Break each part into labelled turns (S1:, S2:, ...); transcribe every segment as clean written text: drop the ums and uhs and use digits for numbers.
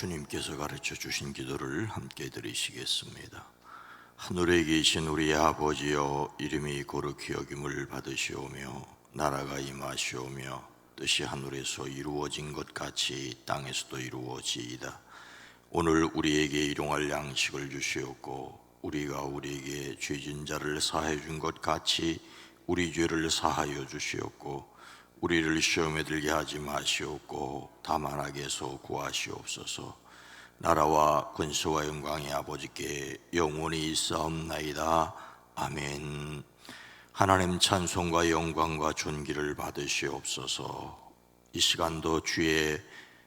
S1: 주님께서 가르쳐 주신 기도를 함께 드리시겠습니다. 하늘에 계신 우리 아버지여, 이름이 거룩히 여김을 받으시오며 나라가 임하시오며 뜻이 하늘에서 이루어진 것 같이 땅에서도 이루어지이다. 오늘 우리에게 일용할 양식을 주시옵고 우리가 우리에게 죄진 자를 사하여 준 것 같이 우리 죄를 사하여 주시옵고 우리를 시험에 들게 하지 마시옵고 다만 악에서 구하시옵소서. 나라와 권세와 영광이 아버지께 영원히 있사옵나이다. 아멘. 하나님 찬송과 영광과 존귀를 받으시옵소서. 이 시간도 주의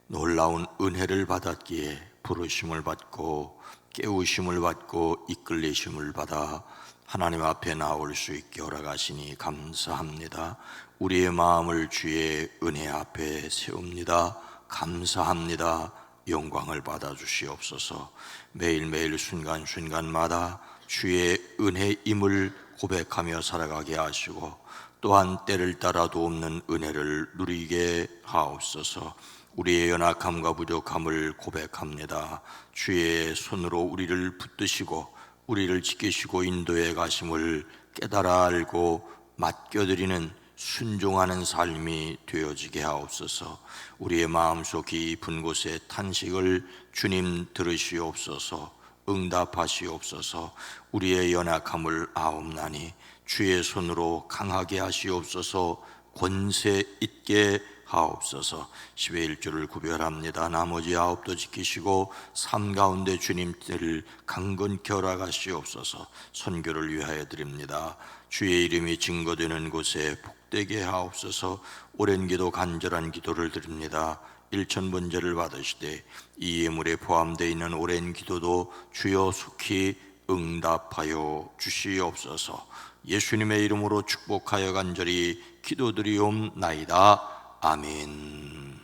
S1: 놀라운 은혜를 받았기에 부르심을 받고 깨우심을 받고 이끌리심을 받아 하나님 앞에 나올 수 있게 허락하시니 감사합니다. 우리의 마음을 주의 은혜 앞에 세웁니다. 감사합니다. 영광을 받아 주시옵소서. 매일매일 순간순간마다 주의 은혜임을 고백하며 살아가게 하시고 또한 때를 따라도 없는 은혜를 누리게 하옵소서. 우리의 연약함과 부족함을 고백합니다. 주의 손으로 우리를 붙드시고 우리를 지키시고 인도해 가심을 깨달아 알고 맡겨드리는 순종하는 삶이 되어지게 하옵소서. 우리의 마음속 깊은 곳에 탄식을 주님 들으시옵소서. 응답하시옵소서. 우리의 연약함을 아옵나니 주의 손으로 강하게 하시옵소서. 권세 있게 하옵소서. 10의 1조를 구별합니다. 나머지 9도 지키시고 삶 가운데 주님 뜻을 강건케 허락하시옵소서. 선교를 위하여 드립니다. 주의 이름이 증거되는 곳에 복되게 하옵소서. 오랜 기도 간절한 기도를 드립니다. 일천번제를 받으시되 이 예물에 포함되어 있는 오랜 기도도 주여 속히 응답하여 주시옵소서. 예수님의 이름으로 축복하여 간절히 기도드리옵나이다. 아멘.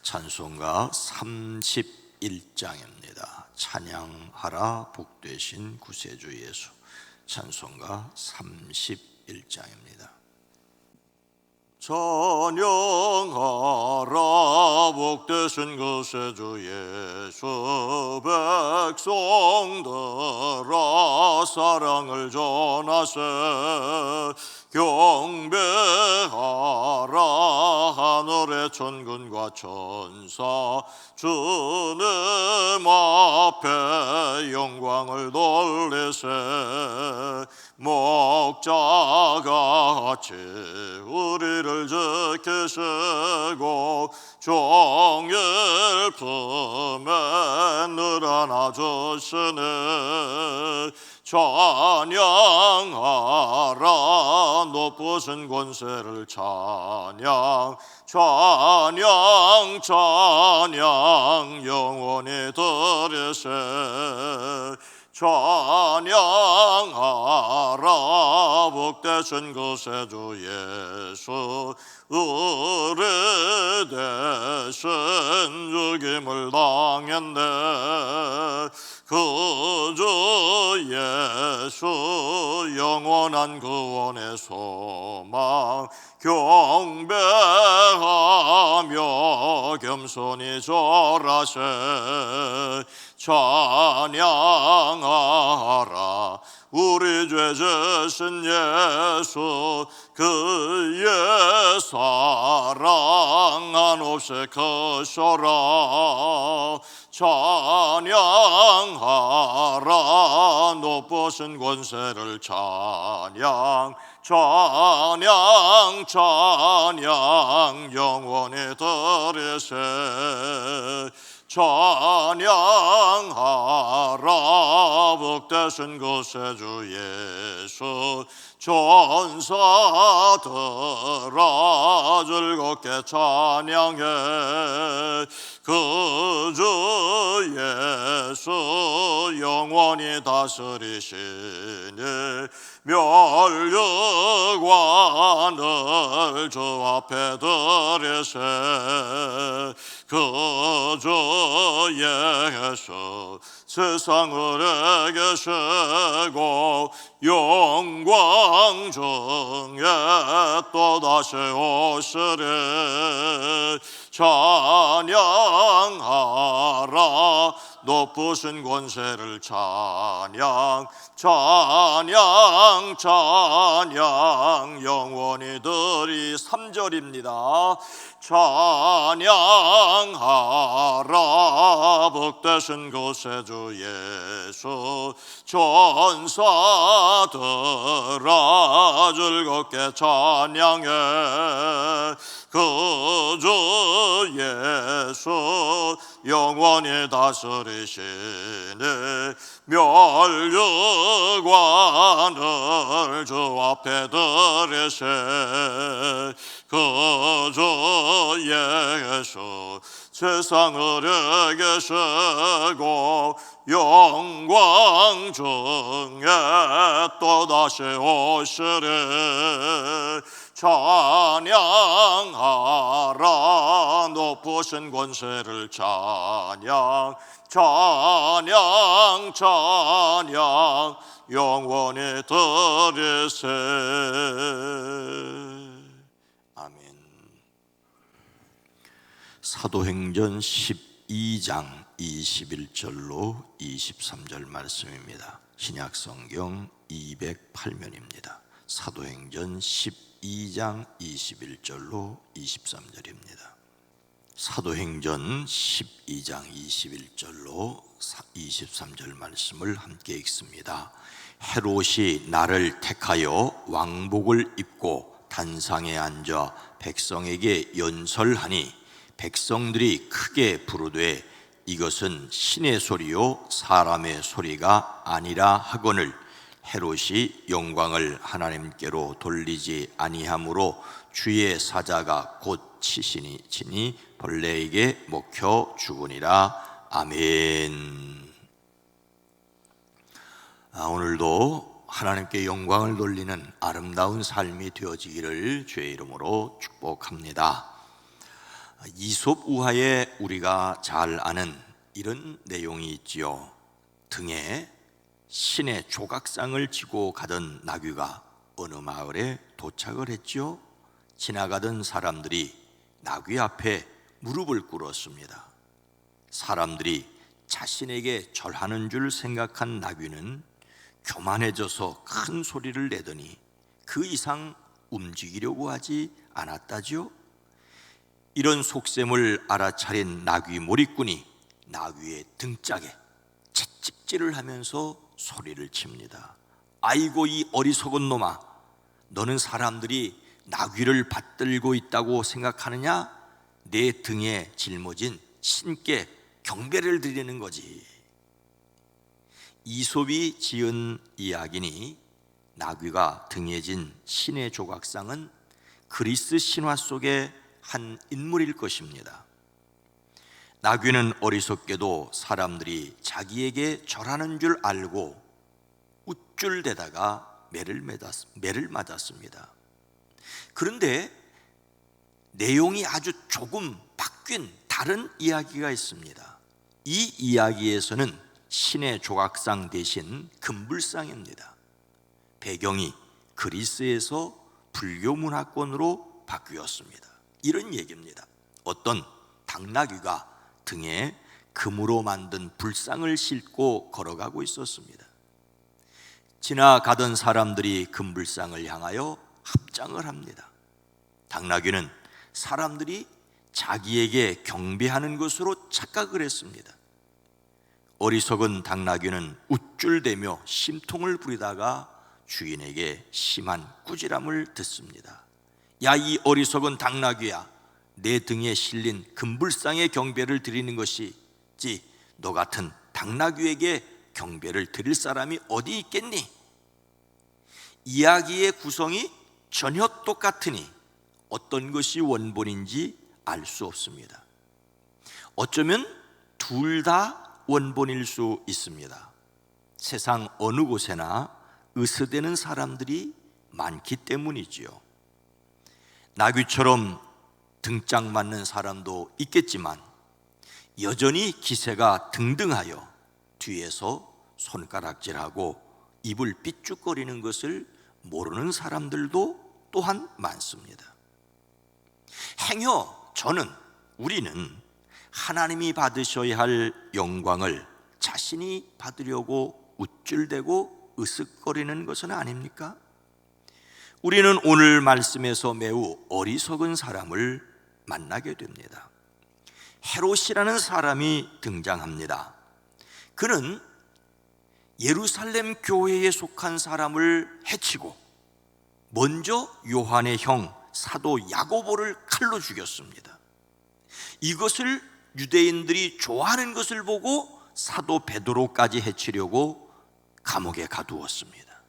S1: 찬송가 31장입니다. 찬양하라 복되신 구세주 예수. 찬송가 31장입니다. 찬양하라 복되신 구세주 예수. 백성들아 사랑을 전하세. 경배하라 하늘의 천군과 천사. 주님 앞에 영광을 돌리세. 목자같이 우리를 지키시고 종일 품에 늘 안아주시네. 찬양하라 높으신 권세를 찬양. 찬양 찬양 영원히 드리세. 찬양하라 복되신 구세주 예수. 우리 대신 죽임을 당했네. 그주 예수 영원한 구원의 소망. 경배하며 겸손히 절하세. 찬양하라 우리 죄 지신 예수. 그의 사랑 한없이 크셔라. 찬양하라 높으신 권세를 찬양. 찬양 찬양 영원히 드리세. 찬양하라 복되신 구세주 예수. 천사들아 즐겁게 찬양해. 그주 예수 영원히 다스리시니. 멸류관을 주 앞에 드리세. 그주 예수 세상을 계시고 영광 중에 또다시 오시리. 찬양하라. 높으신 권세를 찬양, 찬양, 찬양. 영원히 들이 3절입니다. 찬양하라. 복되신 곳에 주 예수. 전사들아 즐겁게 찬양해. 그 주 예수 영원히 다스리시네. 멸류관을 주 앞에 들이세. 그 주 예수 세상을 이기시고 영광 중에 또다시 오시리. 찬양하라. 높으신 권세를 찬양, 찬양, 찬양. 영원히 들으세. 아멘. 사도행전 12장 21절로 23절 말씀입니다. 신약성경 208면입니다. 사도행전 12장 21절로 23절입니다. 사도행전 12장 21절로 23절 말씀을 함께 읽습니다. 헤롯이 나를 택하여 왕복을 입고 단상에 앉아 백성에게 연설하니 백성들이 크게 부르되 이것은 신의 소리요 사람의 소리가 아니라 하거늘 헤롯이 영광을 하나님께로 돌리지 아니하므로 주의 사자가 곧 치니 벌레에게 먹혀 죽으니라. 아멘. 오늘도 하나님께 영광을 돌리는 아름다운 삶이 되어지기를 주의 이름으로 축복합니다. 이솝 우화에 우리가 잘 아는 이런 내용이 있지요. 등에 신의 조각상을 지고 가던 나귀가 어느 마을에 도착을 했지요. 지나가던 사람들이 나귀 앞에 무릎을 꿇었습니다. 사람들이 자신에게 절하는 줄 생각한 나귀는 교만해져서 큰 소리를 내더니 그 이상 움직이려고 하지 않았다지요. 이런 속셈을 알아차린 나귀 몰이꾼이 나귀의 등짝에 채찍질을 하면서 소리를 칩니다. 아이고 이 어리석은 놈아, 너는 사람들이 나귀를 받들고 있다고 생각하느냐? 내 등에 짊어진 신께 경배를 드리는 거지. 이솝이 지은 이야기니 나귀가 등에 진 신의 조각상은 그리스 신화 속의 한 인물일 것입니다. 나귀는 어리석게도 사람들이 자기에게 절하는 줄 알고 우쭐대다가 매를 맞았습니다. 그런데 내용이 아주 조금 바뀐 다른 이야기가 있습니다. 이 이야기에서는 신의 조각상 대신 금불상입니다. 배경이 그리스에서 불교 문화권으로 바뀌었습니다. 이런 얘기입니다. 어떤 당나귀가 등에 금으로 만든 불상을 싣고 걸어가고 있었습니다. 지나가던 사람들이 금불상을 향하여 합장을 합니다. 당나귀는 사람들이 자기에게 경배하는 것으로 착각을 했습니다. 어리석은 당나귀는 우쭐대며 심통을 부리다가 주인에게 심한 꾸지람을 듣습니다. 야, 이 어리석은 당나귀야, 내 등에 실린 금불상에 경배를 드리는 것이지 너 같은 당나귀에게 경배를 드릴 사람이 어디 있겠니? 이야기의 구성이 전혀 똑같으니 어떤 것이 원본인지 알 수 없습니다. 어쩌면 둘 다 원본일 수 있습니다. 세상 어느 곳에나 으스대는 사람들이 많기 때문이지요. 나귀처럼 등짝 맞는 사람도 있겠지만 여전히 기세가 등등하여 뒤에서 손가락질하고 입을 삐죽거리는 것을 모르는 사람들도 또한 많습니다. 행여 저는
S2: 우리는 하나님이 받으셔야 할 영광을 자신이 받으려고 우쭐대고 으쓱거리는 것은 아닙니까? 우리는 오늘 말씀에서 매우 어리석은 사람을 만나게 됩니다. 헤롯이라는 사람이 등장합니다. 그는 예루살렘 교회에 속한 사람을 해치고 먼저 요한의 형 사도 야고보를 칼로 죽였습니다. 이것을 유대인들이 좋아하는 것을 보고 사도 베드로까지 해치려고 감옥에 가두었습니다.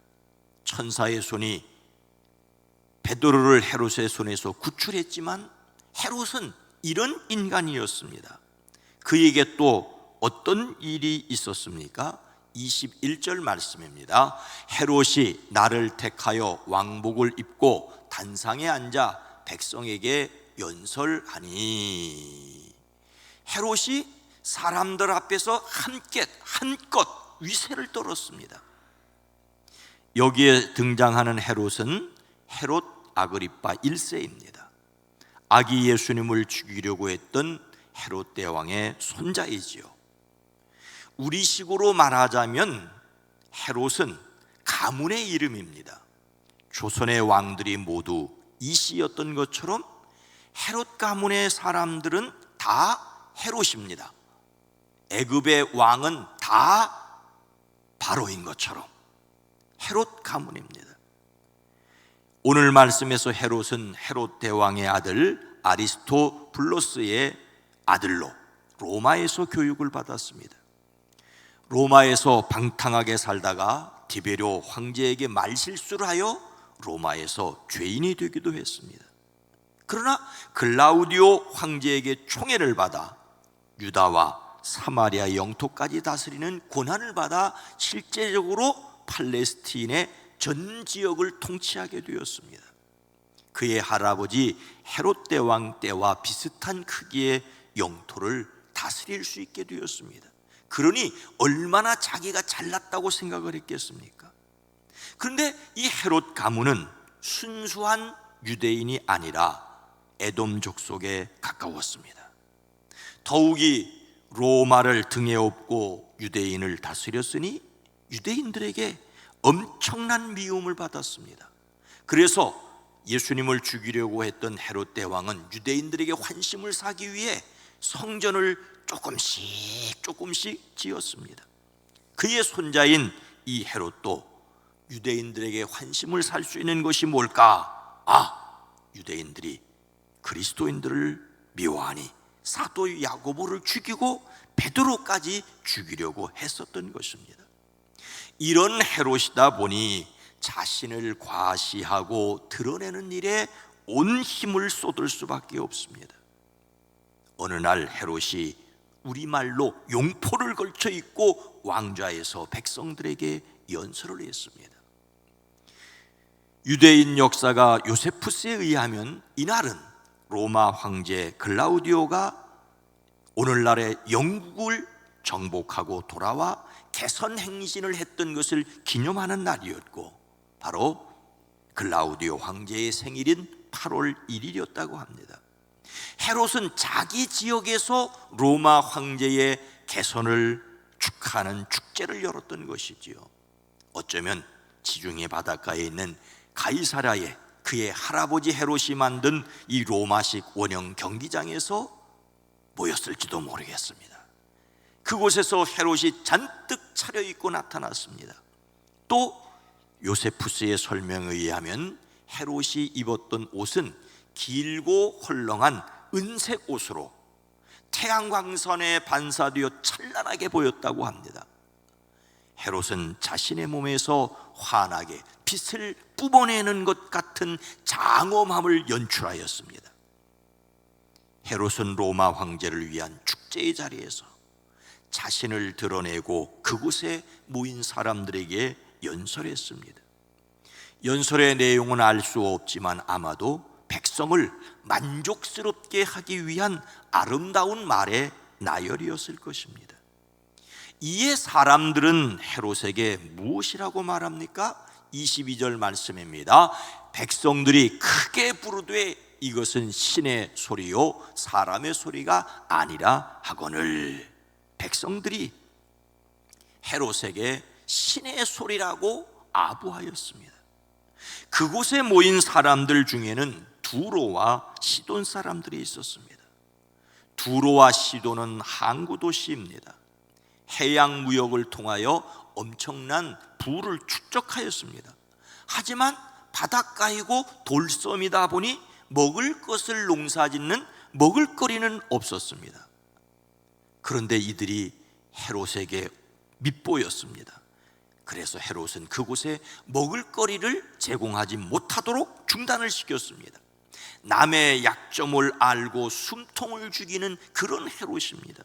S2: 천사의 손이 베드로를 헤롯의 손에서 구출했지만 헤롯은 이런 인간이었습니다. 그에게 또 어떤 일이 있었습니까? 21절 말씀입니다. 헤롯이 나를 택하여 왕복을 입고 단상에 앉아 백성에게 연설하니, 헤롯이 사람들 앞에서 한껏 위세를 떨었습니다. 여기에 등장하는 헤롯은 헤롯 아그리파 1세입니다. 아기 예수님을 죽이려고 했던 헤롯 대왕의 손자이지요. 우리식으로 말하자면 헤롯은 가문의 이름입니다. 조선의 왕들이 모두 이씨였던 것처럼 헤롯 가문의 사람들은 다 헤롯입니다. 애굽의 왕은 다 바로인 것처럼 헤롯 가문입니다. 오늘 말씀에서 헤롯은 헤롯 대왕의 아들 아리스토블로스의 아들로 로마에서 교육을 받았습니다. 로마에서 방탕하게 살다가 디베료 황제에게 말실수를 하여 로마에서 죄인이 되기도 했습니다. 그러나 글라우디오 황제에게 총애를 받아 유다와 사마리아 영토까지 다스리는 권한을 받아 실제적으로 팔레스틴의 전 지역을 통치하게 되었습니다. 그의 할아버지 헤롯 대왕 때와 비슷한 크기의 영토를 다스릴 수 있게 되었습니다. 그러니 얼마나 자기가 잘났다고 생각을 했겠습니까? 그런데 이 헤롯 가문은 순수한 유대인이 아니라 에돔 족속에 가까웠습니다. 더욱이 로마를 등에 업고 유대인을 다스렸으니 유대인들에게 엄청난 미움을 받았습니다. 그래서 예수님을 죽이려고 했던 헤롯 대왕은 유대인들에게 환심을 사기 위해 성전을 조금씩 지었습니다. 그의 손자인 이 헤롯도 유대인들에게 환심을 살 수 있는 것이 뭘까? 유대인들이 그리스도인들을 미워하니 사도 야고보를 죽이고 베드로까지 죽이려고 했었던 것입니다. 이런 헤롯이다 보니 자신을 과시하고 드러내는 일에 온 힘을 쏟을 수밖에 없습니다. 어느 날 헤롯이 우리말로 용포를 걸쳐 입고 왕좌에서 백성들에게 연설을 했습니다. 유대인 역사가 요세푸스에 의하면 이날은 로마 황제 글라우디오가 오늘날의 영국을 정복하고 돌아와 개선 행진을 했던 것을 기념하는 날이었고, 바로 글라우디오 황제의 생일인 8월 1일이었다고 합니다. 헤롯은 자기 지역에서 로마 황제의 개선을 축하하는 축제를 열었던 것이지요. 어쩌면 지중해 바닷가에 있는 가이사랴에 그의 할아버지 헤롯이 만든 이 로마식 원형 경기장에서 모였을지도 모르겠습니다. 그곳에서 헤롯이 잔뜩 차려입고 나타났습니다. 또 요세푸스의 설명에 의하면 헤롯이 입었던 옷은 길고 헐렁한 은색 옷으로 태양광선에 반사되어 찬란하게 보였다고 합니다. 헤롯은 자신의 몸에서 환하게 빛을 뿜어내는 것 같은 장엄함을 연출하였습니다. 헤롯은 로마 황제를 위한 축제의 자리에서 자신을 드러내고 그곳에 모인 사람들에게 연설했습니다. 연설의 내용은 알 수 없지만 아마도 백성을 만족스럽게 하기 위한 아름다운 말의 나열이었을 것입니다. 이에 사람들은 헤롯에게 무엇이라고 말합니까? 22절 말씀입니다. 백성들이 크게 부르되 이것은 신의 소리요 사람의 소리가 아니라 하거늘. 백성들이 헤롯에게 신의 소리라고 아부하였습니다. 그곳에 모인 사람들 중에는 두로와 시돈 사람들이 있었습니다. 두로와 시돈은 항구 도시입니다. 해양 무역을 통하여 엄청난 부를 축적하였습니다. 하지만 바닷가이고 돌섬이다 보니 먹을 것을 농사짓는 먹을거리는 없었습니다. 그런데 이들이 헤롯에게 밉보였습니다. 그래서 헤롯은 그곳에 먹을거리를 제공하지 못하도록 중단을 시켰습니다. 남의 약점을 알고 숨통을 죽이는 그런 헤롯입니다.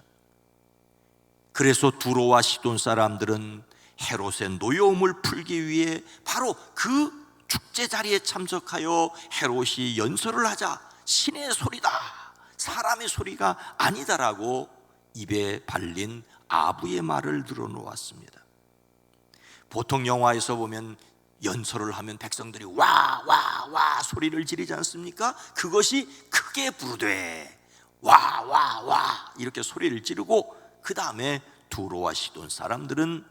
S2: 그래서 두로와 시돈 사람들은 헤롯의 노여움을 풀기 위해 바로 그 축제 자리에 참석하여 헤롯이 연설을 하자 신의 소리다, 사람의 소리가 아니다라고 입에 발린 아부의 말을 늘어놓았습니다. 보통 영화에서 보면 연설을 하면 백성들이 와 와 와 소리를 지르지 않습니까? 그것이 크게 부르되 와 와 와 이렇게 소리를 지르고 그 다음에 두로와 시돈 사람들은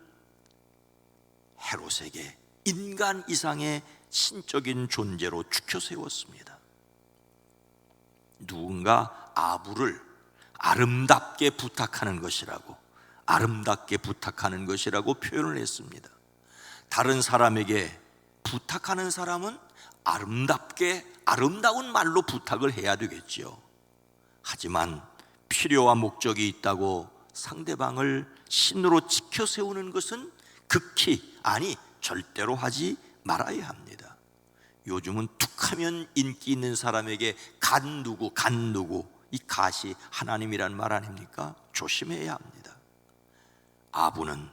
S2: 헤롯에게 인간 이상의 신적인 존재로 죽여 세웠습니다. 누군가 아부를 아름답게 부탁하는 것이라고, 아름답게 부탁하는 것이라고 표현을 했습니다. 다른 사람에게 부탁하는 사람은 아름답게, 아름다운 말로 부탁을 해야 되겠지요. 하지만 필요와 목적이 있다고 상대방을 신으로 지켜 세우는 것은 극히, 아니 절대로 하지 말아야 합니다. 요즘은 툭하면 인기 있는 사람에게 간 누구 이 갓이 하나님이란 말 아닙니까? 조심해야 합니다. 아부는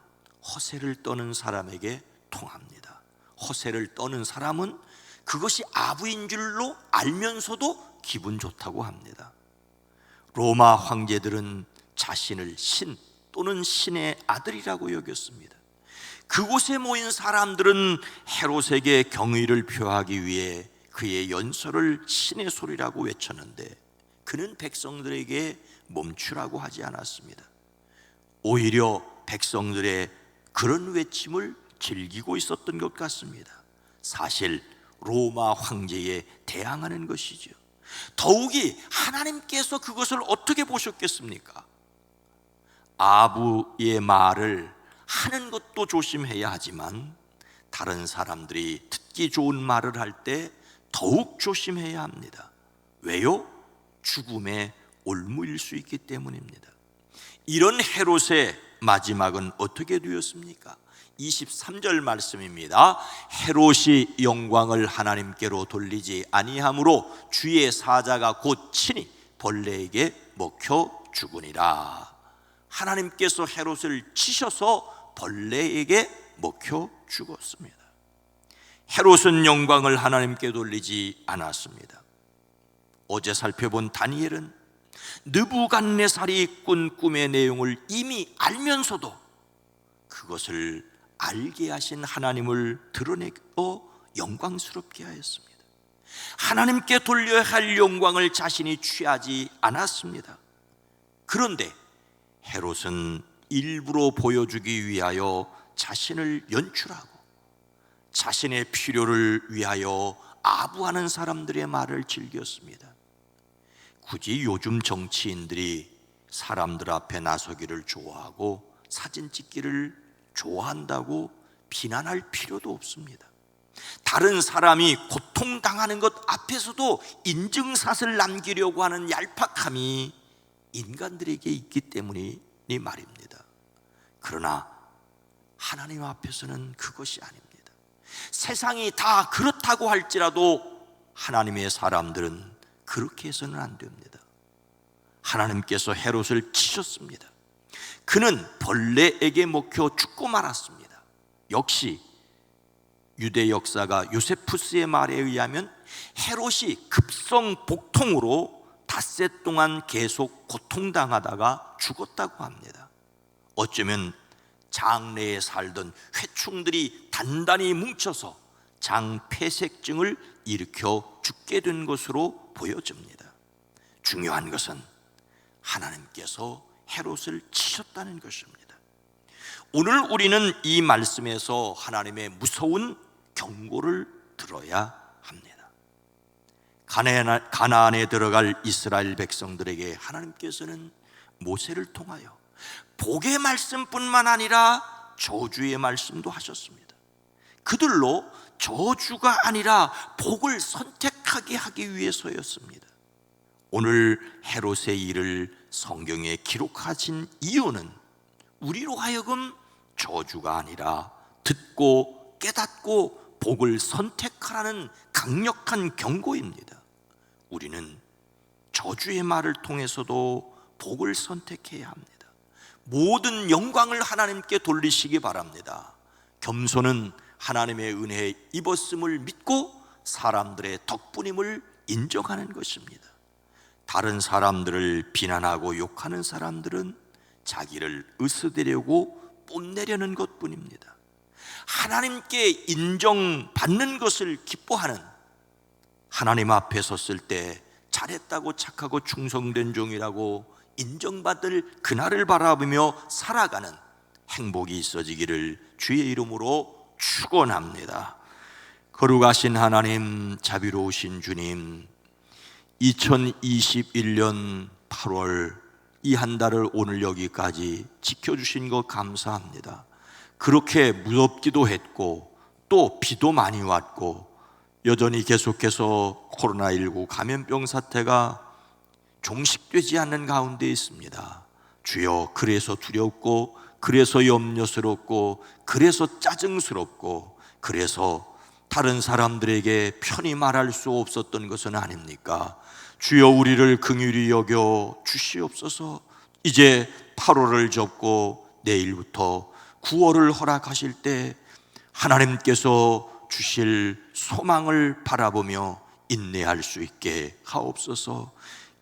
S2: 허세를 떠는 사람에게 통합니다. 허세를 떠는 사람은 그것이 아부인 줄로 알면서도 기분 좋다고 합니다. 로마 황제들은 자신을 신 또는 신의 아들이라고 여겼습니다. 그곳에 모인 사람들은 헤롯에게 경의를 표하기 위해 그의 연설을 신의 소리라고 외쳤는데 그는 백성들에게 멈추라고 하지 않았습니다. 오히려 백성들의 그런 외침을 즐기고 있었던 것 같습니다. 사실 로마 황제에 대항하는 것이죠. 더욱이 하나님께서 그것을 어떻게 보셨겠습니까? 아부의 말을 하는 것도 조심해야 하지만 다른 사람들이 듣기 좋은 말을 할 때 더욱 조심해야 합니다. 왜요? 죽음의 올무일 수 있기 때문입니다. 이런 헤롯의 마지막은 어떻게 되었습니까? 23절 말씀입니다. 헤롯이 영광을 하나님께로 돌리지 아니함으로 주의 사자가 곧 친히 벌레에게 먹혀 죽으니라. 하나님께서 헤롯을 치셔서 벌레에게 먹혀 죽었습니다. 헤롯은 영광을 하나님께 돌리지 않았습니다. 어제 살펴본 다니엘은 느부갓네살이 꾼 꿈의 내용을 이미 알면서도 그것을 알게 하신 하나님을 드러내어 영광스럽게 하였습니다. 하나님께 돌려야 할 영광을 자신이 취하지 않았습니다. 그런데 헤롯은 일부러 보여주기 위하여 자신을 연출하고 자신의 필요를 위하여 아부하는 사람들의 말을 즐겼습니다. 굳이 요즘 정치인들이 사람들 앞에 나서기를 좋아하고 사진 찍기를 좋아한다고 비난할 필요도 없습니다. 다른 사람이 고통당하는 것 앞에서도 인증샷을 남기려고 하는 얄팍함이 인간들에게 있기 때문이 말입니다. 그러나 하나님 앞에서는 그것이 아닙니다. 세상이 다 그렇다고 할지라도 하나님의 사람들은 그렇게 해서는 안 됩니다. 하나님께서 헤롯을 치셨습니다. 그는 벌레에게 먹혀 죽고 말았습니다. 역시 유대 역사가 요세푸스의 말에 의하면 헤롯이 급성 복통으로 닷새 동안 계속 고통당하다가 죽었다고 합니다. 어쩌면 장래에 살던 회충들이 단단히 뭉쳐서 장폐색증을 일으켜 죽게 된 것으로 보여집니다. 중요한 것은 하나님께서 헤롯을 치셨다는 것입니다. 오늘 우리는 이 말씀에서 하나님의 무서운 경고를 들어야 합니다. 가나안에 들어갈 이스라엘 백성들에게 하나님께서는 모세를 통하여 복의 말씀뿐만 아니라 저주의 말씀도 하셨습니다. 그들로 저주가 아니라 복을 선택하게 하기 위해서였습니다. 오늘 헤롯의 일을 성경에 기록하신 이유는 우리로 하여금 저주가 아니라 듣고 깨닫고 복을 선택하라는 강력한 경고입니다. 우리는 저주의 말을 통해서도 복을 선택해야 합니다. 모든 영광을 하나님께 돌리시기 바랍니다. 겸손은 하나님의 은혜에 입었음을 믿고 사람들의 덕분임을 인정하는 것입니다. 다른 사람들을 비난하고 욕하는 사람들은 자기를 으스대려고 뽐내려는 것뿐입니다. 하나님께 인정받는 것을 기뻐하는, 하나님 앞에 섰을 때 잘했다고 착하고 충성된 종이라고 인정받을 그날을 바라보며 살아가는 행복이 있어지기를 주의 이름으로 축원합니다. 거룩하신 하나님, 자비로우신 주님, 2021년 8월 이 한 달을 오늘 여기까지 지켜주신 것 감사합니다. 그렇게 무섭기도 했고 또 비도 많이 왔고 여전히 계속해서 코로나19 감염병 사태가 종식되지 않는 가운데 있습니다. 주여, 그래서 두렵고 그래서 염려스럽고 그래서 짜증스럽고 그래서 다른 사람들에게 편히 말할 수 없었던 것은 아닙니까? 주여, 우리를 긍휼히 여겨 주시옵소서. 이제 8월을 접고 내일부터 9월을 허락하실 때 하나님께서 주실 소망을 바라보며 인내할 수 있게 하옵소서.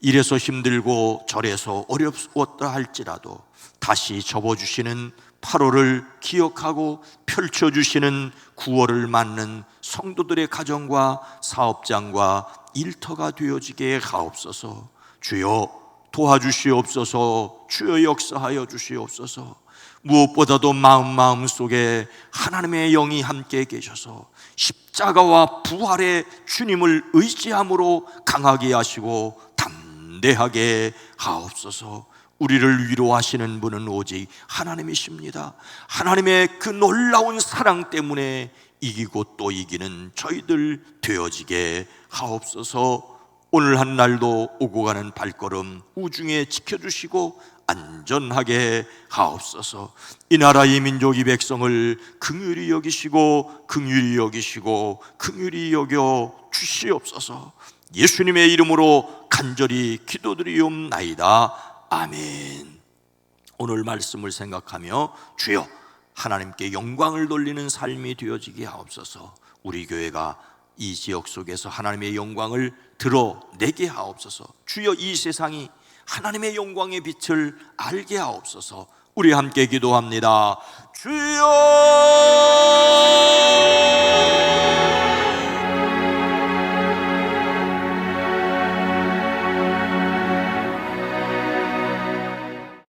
S2: 이래서 힘들고 저래서 어렵웠다 할지라도 다시 접어주시는 8월을 기억하고 펼쳐주시는 9월을 맞는 성도들의 가정과 사업장과 일터가 되어지게 하옵소서. 주여, 도와주시옵소서. 주여, 역사하여 주시옵소서. 무엇보다도 마음 속에 하나님의 영이 함께 계셔서 십자가와 부활의 주님을 의지함으로 강하게 하시고 담대하게 하옵소서. 우리를 위로하시는 분은 오직 하나님이십니다. 하나님의 그 놀라운 사랑 때문에 이기고 또 이기는 저희들 되어지게 하옵소서. 오늘 한 날도 오고 가는 발걸음 우중에 지켜주시고 안전하게 하옵소서. 이 나라 이 민족 이 백성을 긍휼히 여기시고 긍휼히 여기시고 긍휼히 여겨 주시옵소서. 예수님의 이름으로 간절히 기도드리옵나이다. 아멘. 오늘 말씀을 생각하며 주여, 하나님께 영광을 돌리는 삶이 되어지게 하옵소서. 우리 교회가 이 지역 속에서 하나님의 영광을 드러내게 하옵소서. 주여, 이 세상이 하나님의 영광의 빛을 알게 하옵소서. 우리 함께 기도합니다. 주여,